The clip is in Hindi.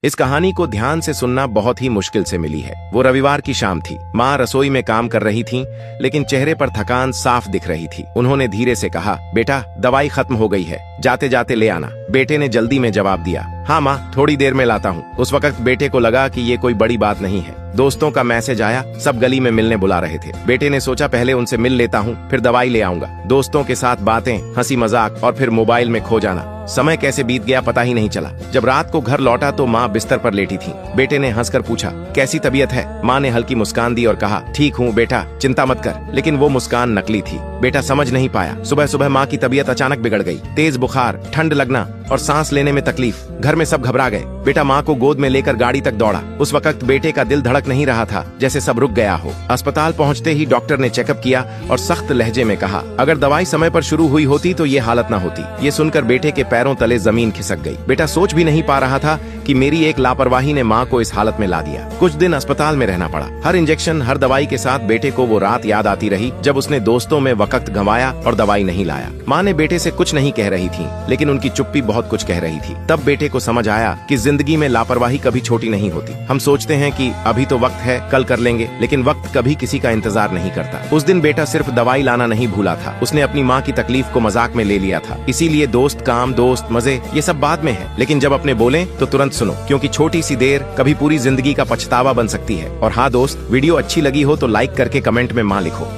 इस कहानी को ध्यान से सुनना बहुत ही मुश्किल से मिली है। वो रविवार की शाम थी। माँ रसोई में काम कर रही थीं, लेकिन चेहरे पर थकान साफ दिख रही थी। उन्होंने धीरे से कहा, बेटा दवाई खत्म हो गई है, जाते जाते ले आना। बेटे ने जल्दी में जवाब दिया, हाँ माँ थोड़ी देर में लाता हूँ। उस वक्त बेटे को लगा कि ये कोई बड़ी बात नहीं है। दोस्तों का मैसेज आया, सब गली में मिलने बुला रहे थे। बेटे ने सोचा पहले उनसे मिल लेता हूँ, फिर दवाई ले आऊंगा। दोस्तों के साथ बातें, हंसी मजाक और फिर मोबाइल में खो जाना। समय कैसे बीत गया पता ही नहीं चला। जब रात को घर लौटा तो माँ बिस्तर पर लेटी थी। बेटे ने हंसकर पूछा, कैसी तबीयत है? माँ ने हल्की मुस्कान दी और कहा, ठीक हूँ बेटा, चिंता मत कर। लेकिन वो मुस्कान नकली थी। बेटा समझ नहीं पाया। सुबह सुबह माँ की तबीयत अचानक बिगड़ गई। तेज बुखार, ठंड लगना और सांस लेने में तकलीफ। घर में सब घबरा गए। बेटा माँ को गोद में लेकर गाड़ी तक दौड़ा। उस वक्त बेटे का दिल धड़क नहीं रहा था, जैसे सब रुक गया हो। अस्पताल पहुँचते ही डॉक्टर ने चेकअप किया और सख्त लहजे में कहा, अगर दवाई समय पर शुरू हुई होती तो ये हालत न होती। ये सुनकर बेटे के पैरों तले जमीन खिसक गई। बेटा सोच भी नहीं पा रहा था कि मेरी एक लापरवाही ने माँ को इस हालत में ला दिया। कुछ दिन अस्पताल में रहना पड़ा। हर इंजेक्शन, हर दवाई के साथ बेटे को वो रात याद आती रही जब उसने दोस्तों में वक्त गंवाया और दवाई नहीं लाया। माँ ने बेटे से कुछ नहीं कह रही थी, लेकिन उनकी चुप्पी बहुत कुछ कह रही थी। तब बेटे को समझ आया कि जिंदगी में लापरवाही कभी छोटी नहीं होती। हम सोचते हैं कि अभी तो वक्त है, कल कर लेंगे, लेकिन वक्त कभी किसी का इंतजार नहीं करता। उस दिन बेटा सिर्फ दवाई लाना नहीं भूला था, उसने अपनी माँ की तकलीफ को मजाक में ले लिया था। इसीलिए दोस्त, काम, दोस्त, मजे, ये सब बाद में है, लेकिन जब अपने बोले तो तुरंत सुनो, क्योंकि छोटी सी देर कभी पूरी जिंदगी का पछतावा बन सकती है। और हाँ दोस्त, वीडियो अच्छी लगी हो तो लाइक करके कमेंट में माँ लिखो।